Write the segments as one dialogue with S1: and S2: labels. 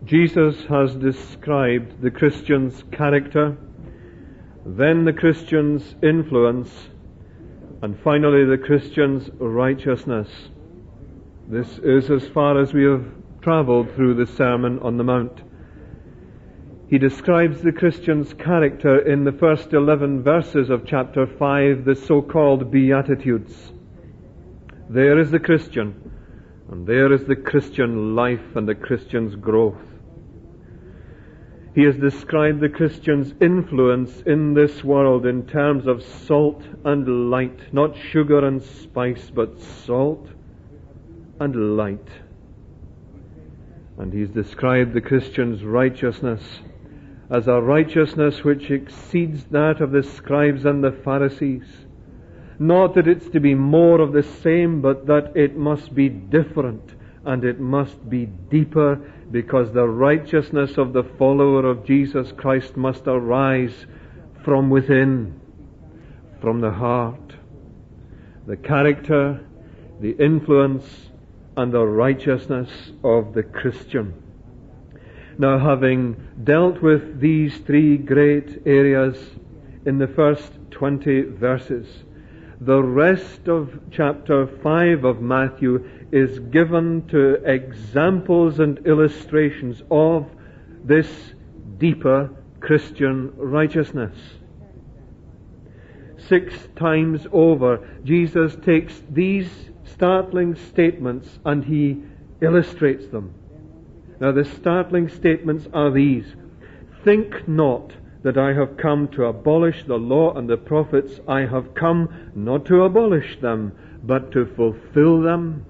S1: Jesus has described the Christian's character, then the Christian's influence, and finally the Christian's righteousness. This is as far as we have travelled through the Sermon on the Mount. He describes the Christian's character in the first 11 verses of chapter 5, the so-called Beatitudes. There is the Christian, and there is the Christian life and the Christian's growth. He has described the Christian's influence in this world in terms of salt and light, not sugar and spice, but salt and light. And he's described the Christian's righteousness as a righteousness which exceeds that of the scribes and the Pharisees. Not that it's to be more of the same, but that it must be different and it must be deeper, because the righteousness of the follower of Jesus Christ must arise from within, from the heart. The character, the influence, and the righteousness of the Christian. Now, having dealt with these three great areas in the first 20 verses, the rest of chapter 5 of Matthew is given to examples and illustrations of this deeper Christian righteousness. 6 times over, Jesus takes these startling statements and he illustrates them. Now, the startling statements are these: think not that I have come to abolish the law and the prophets. I have come not to abolish them, but to fulfill them.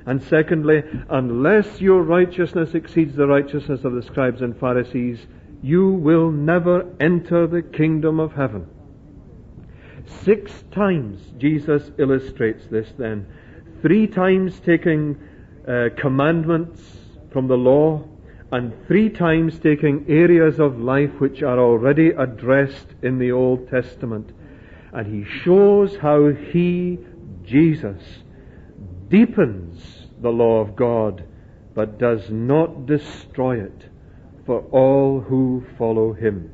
S1: And secondly, unless your righteousness exceeds the righteousness of the scribes and Pharisees, you will never enter the kingdom of heaven. 6 times Jesus illustrates this then. 3 times taking commandments from the law, and 3 times taking areas of life which are already addressed in the Old Testament. And he shows how he, Jesus, deepens the law of God, but does not destroy it for all who follow him.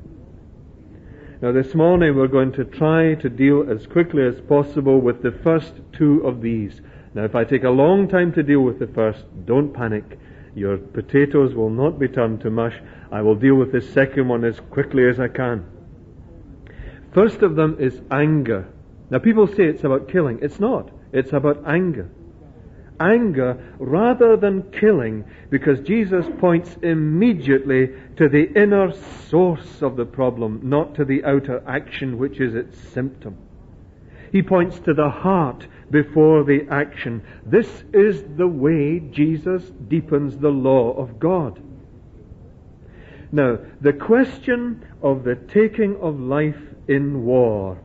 S1: Now, this morning we're going to try to deal as quickly as possible with the first 2 of these. Now, if I take a long time to deal with the first, don't panic. Your potatoes will not be turned to mush. I will deal with the second one as quickly as I can. First of them is anger. Now, people say it's about killing. It's not. It's about anger. Anger rather than killing, because Jesus points immediately to the inner source of the problem, not to the outer action which is its symptom. He points to the heart before the action. This is the way Jesus deepens the law of God. Now, the question of the taking of life in war,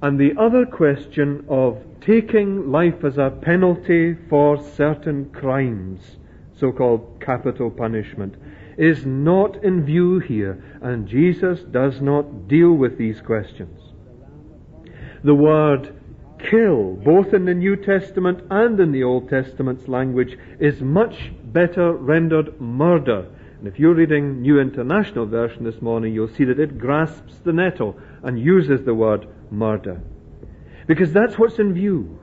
S1: and the other question of taking life as a penalty for certain crimes, so-called capital punishment, is not in view here, and Jesus does not deal with these questions. The word kill, both in the New Testament and in the Old Testament's language, is much better rendered murder. And if you're reading New International Version this morning, you'll see that it grasps the nettle and uses the word murder. Because that's what's in view.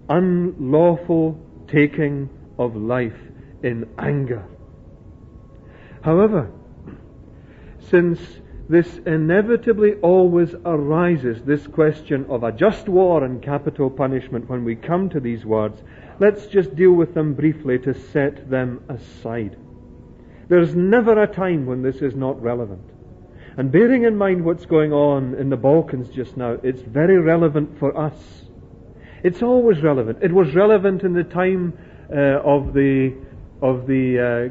S1: Unlawful taking of life in anger. However, since this inevitably always arises, this question of a just war and capital punishment, when we come to these words, let's just deal with them briefly to set them aside. There's never a time when this is not relevant. And bearing in mind what's going on in the Balkans just now, it's very relevant for us. It's always relevant. It was relevant in the time of the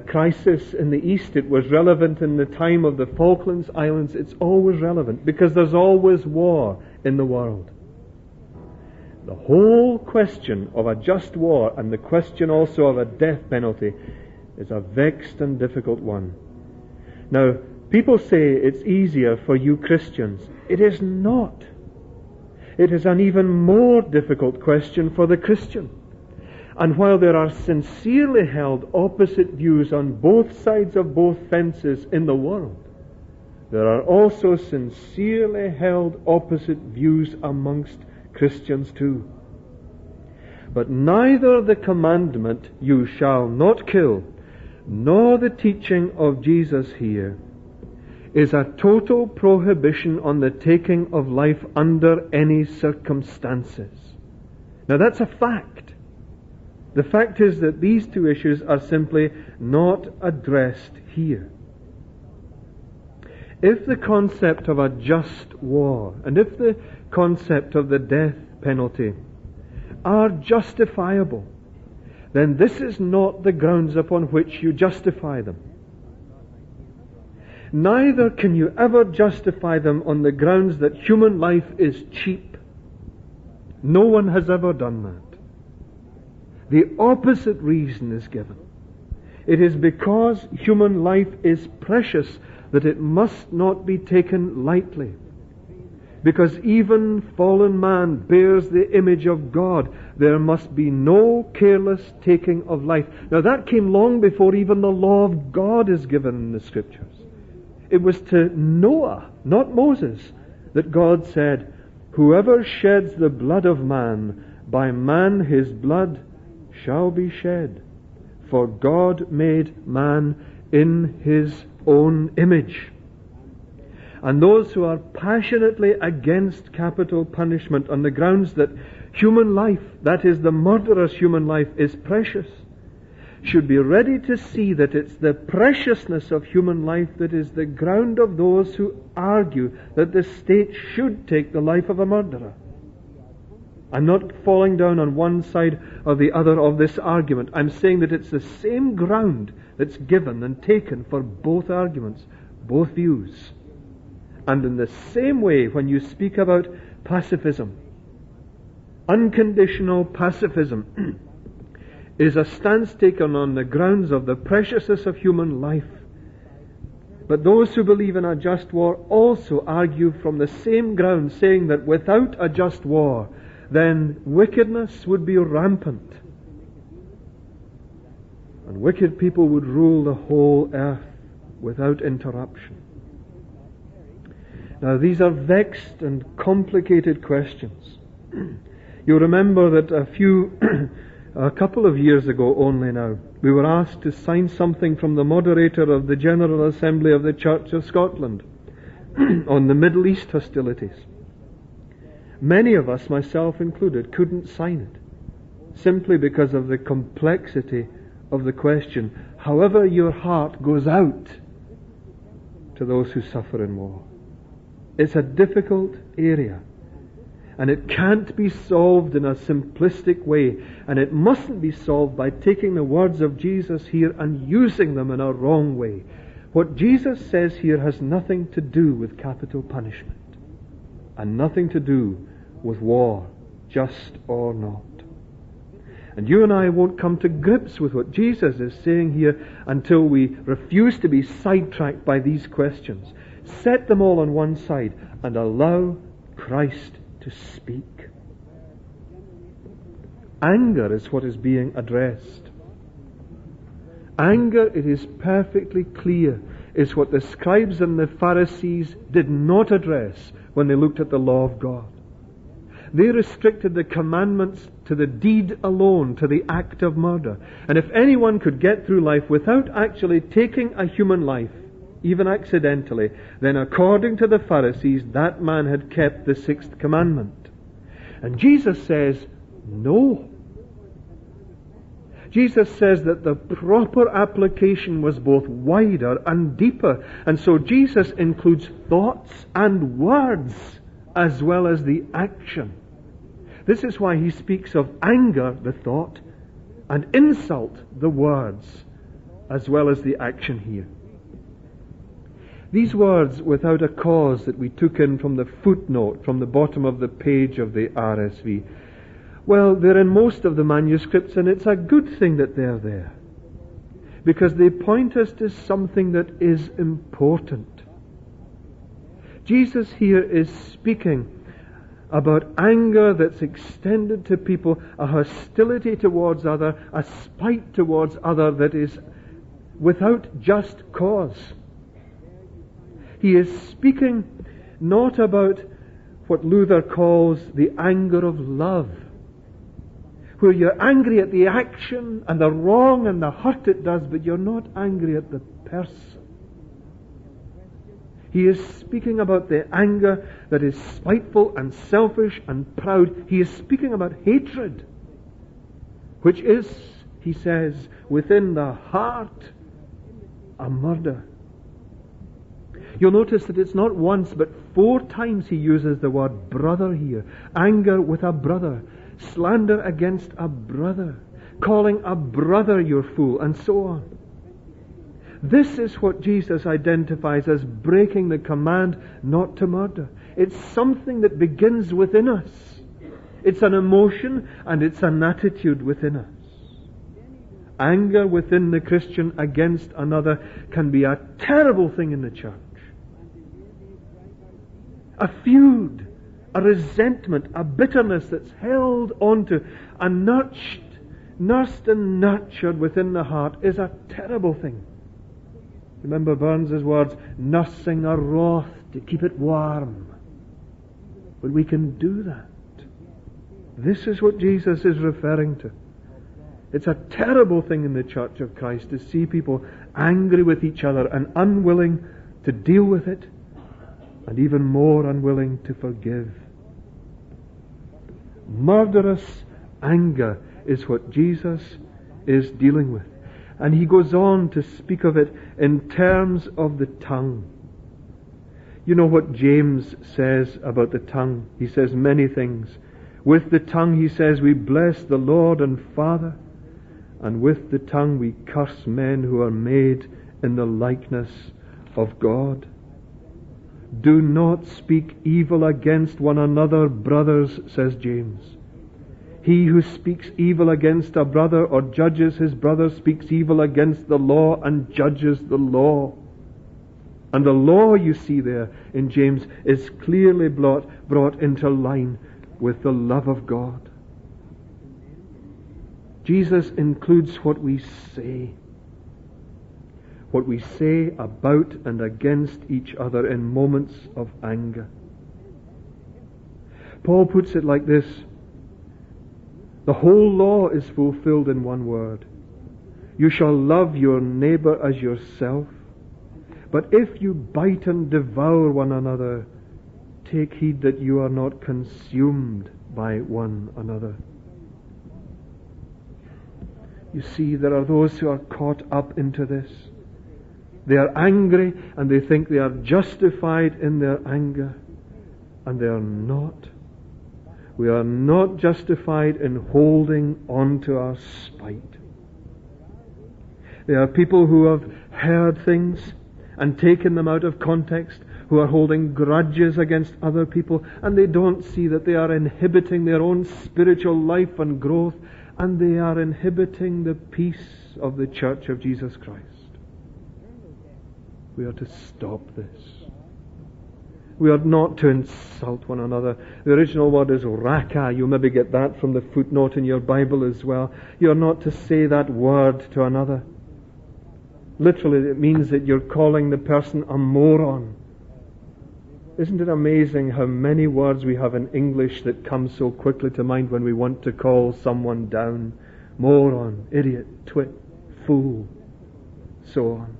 S1: crisis in the East. It was relevant in the time of the Falklands Islands. It's always relevant because there's always war in the world. The whole question of a just war and the question also of a death penalty is a vexed and difficult one. Now, people say it's easier for you Christians. It is not. It is an even more difficult question for the Christian. And while there are sincerely held opposite views on both sides of both fences in the world, there are also sincerely held opposite views amongst Christians too. But neither the commandment, "You shall not kill," nor the teaching of Jesus here is a total prohibition on the taking of life under any circumstances. Now that's a fact. The fact is that these two issues are simply not addressed here. If the concept of a just war and if the concept of the death penalty are justifiable, then this is not the grounds upon which you justify them. Neither can you ever justify them on the grounds that human life is cheap. No one has ever done that. The opposite reason is given. It is because human life is precious that it must not be taken lightly. Because even fallen man bears the image of God, there must be no careless taking of life. Now that came long before even the law of God is given in the Scriptures. It was to Noah, not Moses, that God said, "Whoever sheds the blood of man, by man his blood shall be shed. For God made man in his own image." And those who are passionately against capital punishment on the grounds that human life, that is the murderer's human life, is precious, should be ready to see that it's the preciousness of human life that is the ground of those who argue that the state should take the life of a murderer. I'm not falling down on one side or the other of this argument. I'm saying that it's the same ground that's given and taken for both arguments, both views. And in the same way, when you speak about pacifism, unconditional pacifism is a stance taken on the grounds of the preciousness of human life. But those who believe in a just war also argue from the same ground, saying that without a just war, then wickedness would be rampant. And wicked people would rule the whole earth without interruption. Now these are vexed and complicated questions. You'll remember that a couple of years ago only now, we were asked to sign something from the moderator of the General Assembly of the Church of Scotland on the Middle East hostilities. Many of us, myself included, couldn't sign it, simply because of the complexity of the question. However, your heart goes out to those who suffer in war. It's a difficult area. And it can't be solved in a simplistic way. And it mustn't be solved by taking the words of Jesus here and using them in a wrong way. What Jesus says here has nothing to do with capital punishment. And nothing to do with war, just or not. And you and I won't come to grips with what Jesus is saying here until we refuse to be sidetracked by these questions. Set them all on one side and allow Christ to speak. Anger is what is being addressed. Anger, it is perfectly clear, is what the scribes and the Pharisees did not address when they looked at the law of God. They restricted the commandments to the deed alone, to the act of murder. And if anyone could get through life without actually taking a human life, even accidentally, then according to the Pharisees, that man had kept the sixth commandment. And Jesus says, no. Jesus says that the proper application was both wider and deeper. And so Jesus includes thoughts and words as well as the action. This is why he speaks of anger, the thought, and insult, the words, as well as the action here. These words, without a cause, that we took in from the footnote from the bottom of the page of the RSV, well, they're in most of the manuscripts, and it's a good thing that they're there, because they point us to something that is important. Jesus here is speaking about anger that's extended to people, a hostility towards other, a spite towards other that is without just cause. He is speaking not about what Luther calls the anger of love, where you're angry at the action and the wrong and the hurt it does, but you're not angry at the person. He is speaking about the anger that is spiteful and selfish and proud. He is speaking about hatred, which is, he says, within the heart, a murder. You'll notice that it's not once but 4 times he uses the word brother here. Anger with a brother, slander against a brother, calling a brother your fool, and so on. This is what Jesus identifies as breaking the command not to murder. It's something that begins within us. It's an emotion and it's an attitude within us. Anger within the Christian against another can be a terrible thing in the church. A feud, a resentment, a bitterness that's held onto and nursed and nurtured within the heart is a terrible thing. Remember Burns's words, nursing a wrath to keep it warm. But we can do that. This is what Jesus is referring to. It's a terrible thing in the Church of Christ to see people angry with each other and unwilling to deal with it, and even more unwilling to forgive. Murderous anger is what Jesus is dealing with. And he goes on to speak of it in terms of the tongue. You know what James says about the tongue? He says many things. With the tongue, he says, we bless the Lord and Father, and with the tongue we curse men who are made in the likeness of God. Do not speak evil against one another, brothers, says James. He who speaks evil against a brother or judges his brother speaks evil against the law and judges the law. And the law, you see there in James, is clearly brought into line with the love of God. Jesus includes what we say. What we say about and against each other in moments of anger. Paul puts it like this. The whole law is fulfilled in one word. You shall love your neighbor as yourself. But if you bite and devour one another, take heed that you are not consumed by one another. You see, there are those who are caught up into this. They are angry and they think they are justified in their anger, and they are not. We are not justified in holding on to our spite. There are people who have heard things and taken them out of context, who are holding grudges against other people, and they don't see that they are inhibiting their own spiritual life and growth, and they are inhibiting the peace of the Church of Jesus Christ. We are to stop this. We are not to insult one another. The original word is raka. You maybe get that from the footnote in your Bible as well. You are not to say that word to another. Literally, it means that you're calling the person a moron. Isn't it amazing how many words we have in English that come so quickly to mind when we want to call someone down? Moron, idiot, twit, fool, so on.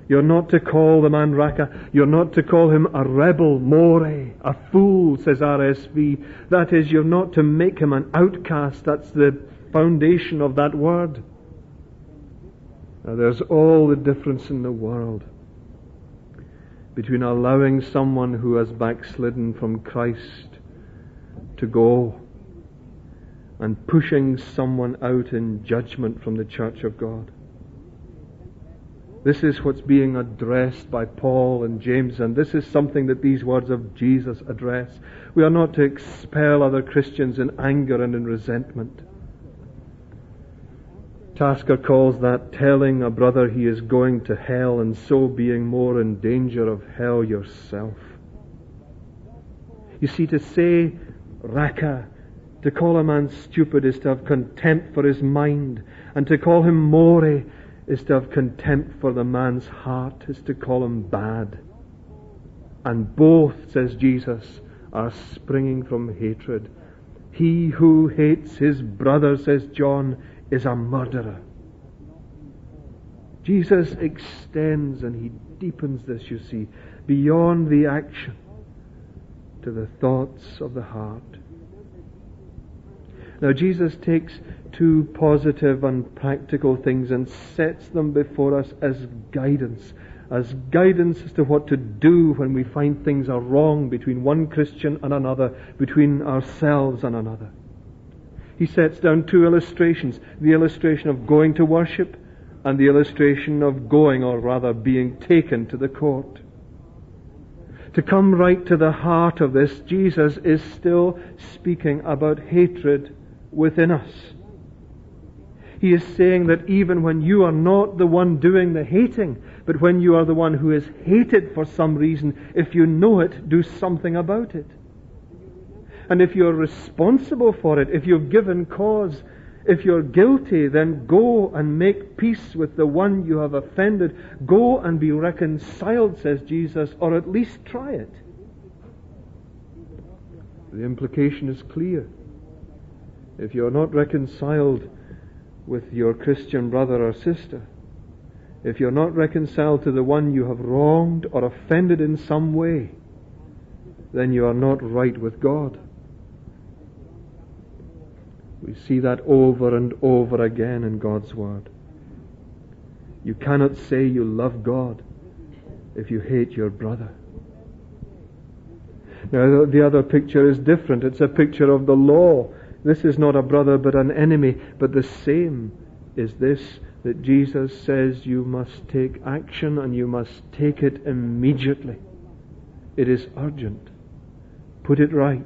S1: You're not to call the man Raka. You're not to call him a rebel, more, a fool, says RSV. That is, you're not to make him an outcast. That's the foundation of that word. Now, there's all the difference in the world between allowing someone who has backslidden from Christ to go and pushing someone out in judgment from the Church of God. This is what's being addressed by Paul and James, and this is something that these words of Jesus address. We are not to expel other Christians in anger and in resentment. Tasker calls that telling a brother he is going to hell, and so being more in danger of hell yourself. You see, to say raka, to call a man stupid, is to have contempt for his mind. And to call him more is to have contempt for the man's heart, is to call him bad. And both, says Jesus, are springing from hatred. He who hates his brother, says John, is a murderer. Jesus extends and he deepens this, you see, beyond the action to the thoughts of the heart. Now Jesus takes two positive and practical things and sets them before us as guidance as to what to do when we find things are wrong between one Christian and another, between ourselves and another. He sets down two illustrations, the illustration of going to worship and the illustration of going, or rather being taken, to the court. To come right to the heart of this, Jesus is still speaking about hatred within us. He is saying that even when you are not the one doing the hating, but when you are the one who is hated for some reason, if you know it, do something about it. And if you're responsible for it, if you've given cause, if you're guilty, then go and make peace with the one you have offended. Go and be reconciled, says Jesus, or at least try it. The implication is clear. If you're not reconciled with your Christian brother or sister, if you're not reconciled to the one you have wronged or offended in some way, then you are not right with God. We see that over and over again in God's Word. You cannot say you love God if you hate your brother. Now, the other picture is different. It's a picture of the law. This is not a brother but an enemy, but the same is this, that Jesus says you must take action and you must take it immediately. It is urgent. Put it right.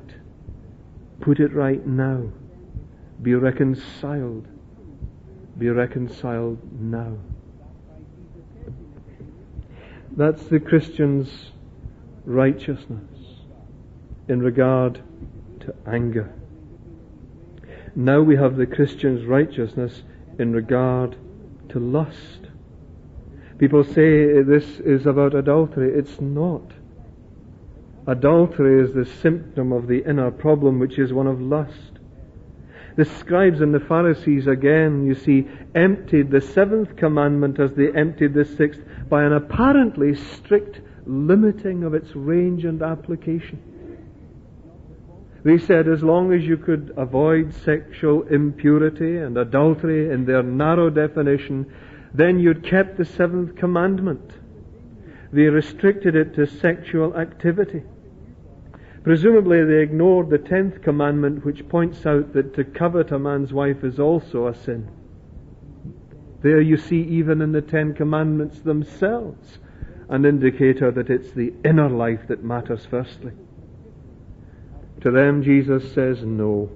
S1: Put it right now. Be reconciled. Be reconciled now. That's the Christian's righteousness in regard to anger. Now we have the Christian's righteousness in regard to lust. People say this is about adultery. It's not. Adultery is the symptom of the inner problem, which is one of lust. The scribes and the Pharisees, again, you see, emptied the seventh commandment as they emptied the sixth by an apparently strict limiting of its range and application. They said as long as you could avoid sexual impurity and adultery in their narrow definition, then you'd kept the seventh commandment. They restricted it to sexual activity. Presumably they ignored the 10th commandment, which points out that to covet a man's wife is also a sin. There you see, even in the 10 commandments themselves, an indicator that it's the inner life that matters firstly. To them Jesus says no.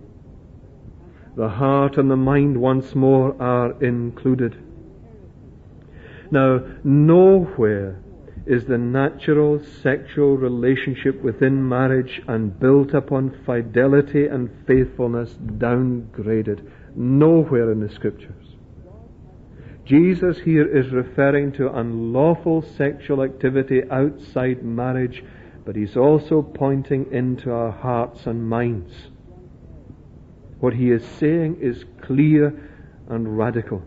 S1: The heart and the mind once more are included. Now, nowhere is the natural sexual relationship within marriage and built upon fidelity and faithfulness downgraded. Nowhere in the Scriptures. Jesus here is referring to unlawful sexual activity outside marriage, but he's also pointing into our hearts and minds. What he is saying is clear and radical.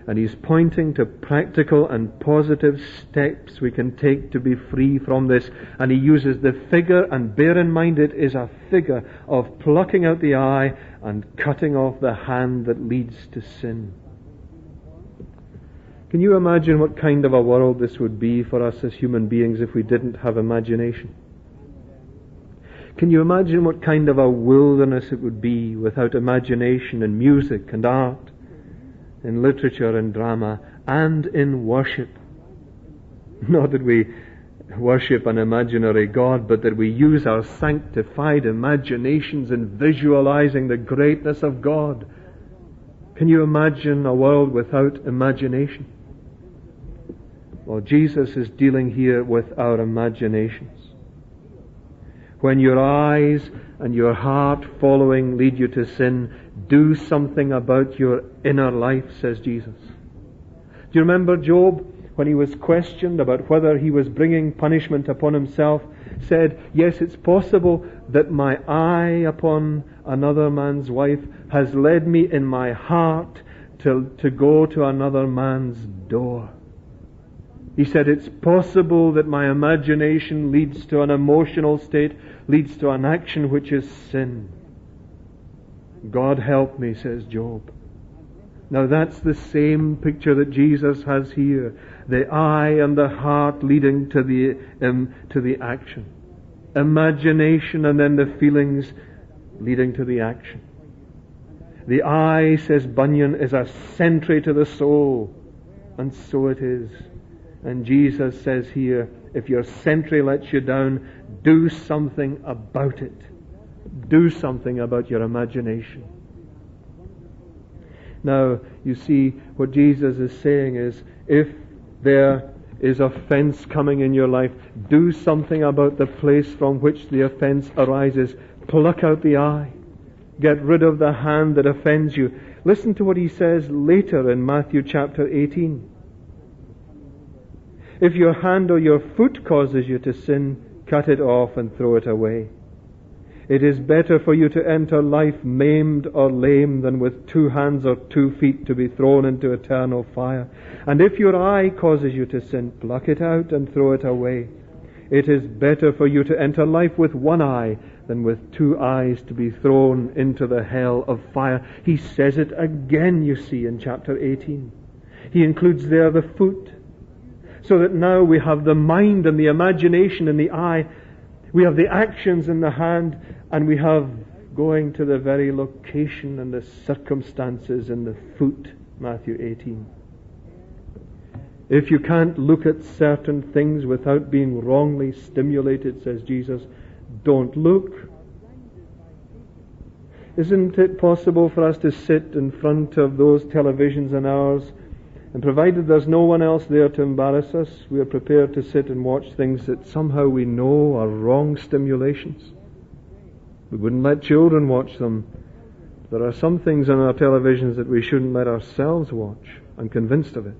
S1: And he's pointing to practical and positive steps we can take to be free from this. And he uses the figure, and bear in mind it is a figure of plucking out the eye and cutting off the hand that leads to sin. Can you imagine what kind of a world this would be for us as human beings if we didn't have imagination? Can you imagine what kind of a wilderness it would be without imagination in music and art, in literature and drama, and in worship? Not that we worship an imaginary God, but that we use our sanctified imaginations in visualizing the greatness of God. Can you imagine a world without imagination? Well, Jesus is dealing here with our imaginations. When your eyes and your heart following lead you to sin, do something about your inner life, says Jesus. Do you remember Job, when he was questioned about whether he was bringing punishment upon himself, said, yes, it's possible that my eye upon another man's wife has led me in my heart to go to another man's door. He said, it's possible that my imagination leads to an emotional state, leads to an action which is sin. God help me, says Job. Now that's the same picture that Jesus has here. The eye and the heart leading to the action. Imagination and then the feelings leading to the action. The eye, says Bunyan, is a sentry to the soul. And so it is. And Jesus says here, if your sentry lets you down, do something about it. Do something about your imagination. Now, you see, what Jesus is saying is, if there is offense coming in your life, do something about the place from which the offense arises. Pluck out the eye. Get rid of the hand that offends you. Listen to what he says later in Matthew chapter 18. If your hand or your foot causes you to sin, cut it off and throw it away. It is better for you to enter life maimed or lame than with 2 hands or 2 feet to be thrown into eternal fire. And if your eye causes you to sin, pluck it out and throw it away. It is better for you to enter life with 1 eye than with 2 eyes to be thrown into the hell of fire. He says it again, you see, in chapter 18. He includes there the foot. So that now we have the mind and the imagination in the eye, we have the actions in the hand, and we have going to the very location and the circumstances in the foot, Matthew 18. If you can't look at certain things without being wrongly stimulated, says Jesus, don't look. Isn't it possible for us to sit in front of those televisions and ours, and provided there's no one else there to embarrass us, we are prepared to sit and watch things that somehow we know are wrong stimulations? We wouldn't let children watch them. There are some things on our televisions that we shouldn't let ourselves watch. I'm convinced of it.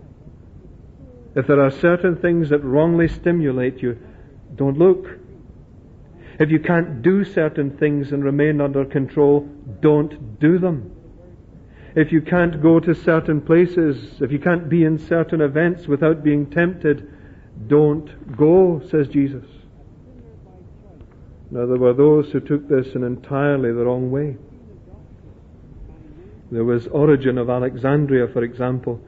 S1: If there are certain things that wrongly stimulate you, don't look. If you can't do certain things and remain under control, don't do them. If you can't go to certain places, if you can't be in certain events without being tempted, don't go, says Jesus. Now, there were those who took this in entirely the wrong way. There was Origen of Alexandria, for example,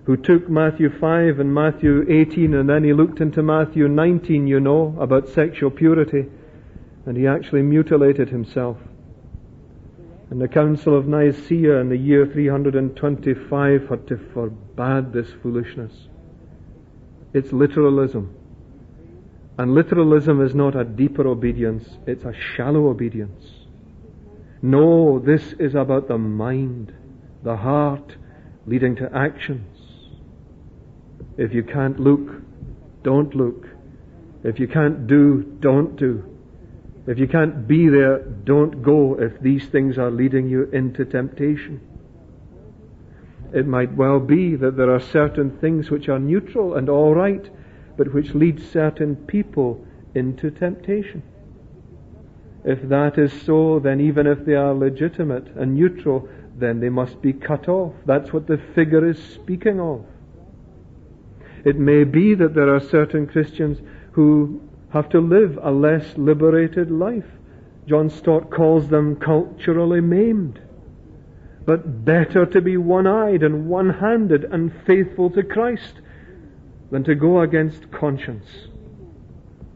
S1: who took Matthew 5 and Matthew 18, and then he looked into Matthew 19, you know, about sexual purity, and he actually mutilated himself. And the Council of Nicaea in the year 325 had to forbade this foolishness. It's literalism. And literalism is not a deeper obedience, it's a shallow obedience. No, this is about the mind, the heart, leading to actions. If you can't look, don't look. If you can't do, don't do. If you can't be there, don't go if these things are leading you into temptation. It might well be that there are certain things which are neutral and all right, but which lead certain people into temptation. If that is so, then even if they are legitimate and neutral, then they must be cut off. That's what the figure is speaking of. It may be that there are certain Christians who have to live a less liberated life. John Stott calls them culturally maimed. But better to be one-eyed and one-handed and faithful to Christ than to go against conscience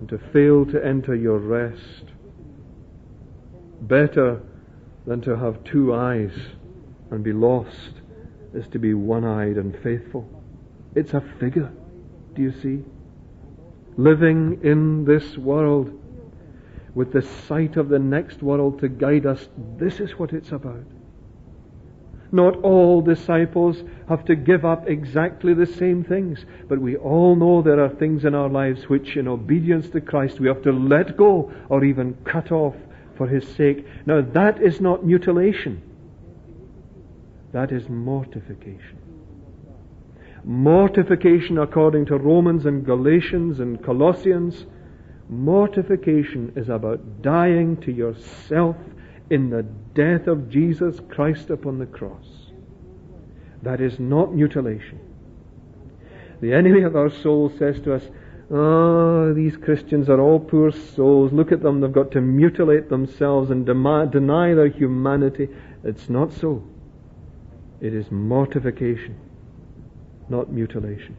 S1: and to fail to enter your rest. Better than to have 2 eyes and be lost is to be one-eyed and faithful. It's a figure, do you see? Living in this world with the sight of the next world to guide us, this is what it's about. Not all disciples have to give up exactly the same things, but we all know there are things in our lives which, in obedience to Christ, we have to let go or even cut off for His sake. Now, that is not mutilation. That is mortification. Mortification, according to Romans and Galatians and Colossians, mortification is about dying to yourself in the death of Jesus Christ upon the cross. That is not mutilation. The enemy of our soul says to us, "Oh, these Christians are all poor souls. Look at them. They've got to mutilate themselves and deny their humanity." It's not so. It is mortification, not mutilation.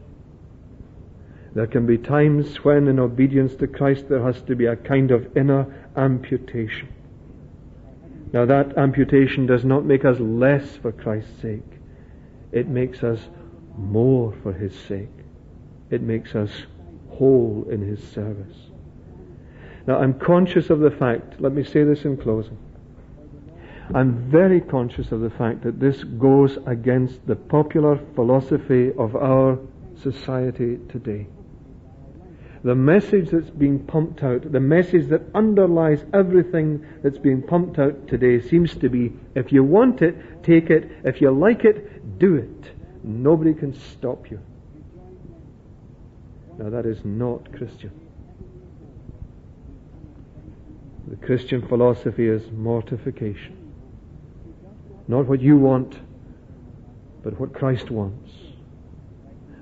S1: There can be times when, in obedience to Christ, there has to be a kind of inner amputation. Now, that amputation does not make us less for Christ's sake. It makes us more for His sake. It makes us whole in His service. Now, I'm conscious of the fact, let me say this in closing, I'm very conscious of the fact that this goes against the popular philosophy of our society today. The message that's being pumped out, the message that underlies everything that's being pumped out today seems to be, if you want it, take it. If you like it, do it. Nobody can stop you. Now, that is not Christian. The Christian philosophy is mortification. Not what you want, but what Christ wants.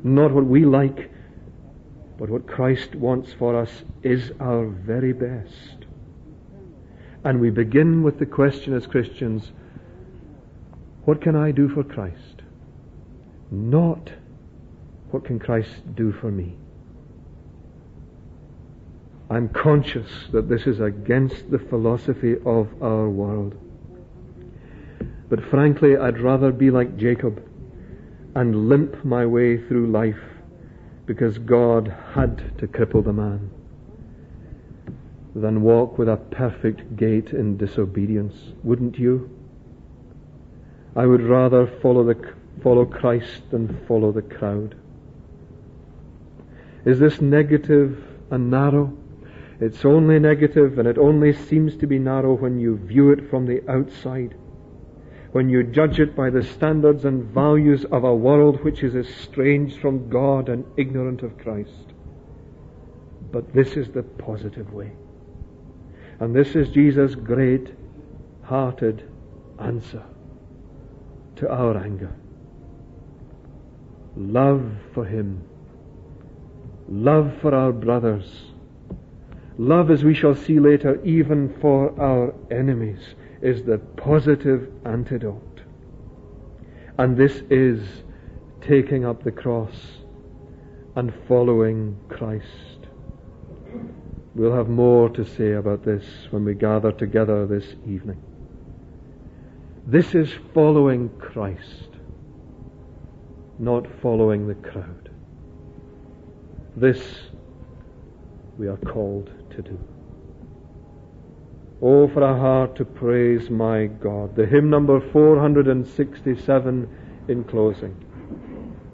S1: Not what we like, but what Christ wants for us is our very best. And we begin with the question as Christians, what can I do for Christ? Not what can Christ do for me? I'm conscious that this is against the philosophy of our world. But frankly, I'd rather be like Jacob and limp my way through life because God had to cripple the man, than walk with a perfect gait in disobedience. Wouldn't you? I would rather follow Christ than follow the crowd. Is this negative and narrow? It's only negative, and it only seems to be narrow when you view it from the outside, when you judge it by the standards and values of a world which is estranged from God and ignorant of Christ. But this is the positive way. And this is Jesus' great-hearted answer to our anger. Love for Him. Love for our brothers. Love, as we shall see later, even for our enemies, is the positive antidote. And this is taking up the cross and following Christ. We'll have more to say about this when we gather together this evening. This is following Christ, not following the crowd. This we are called to do. Oh, for a heart to praise my God. The hymn number 467 in closing.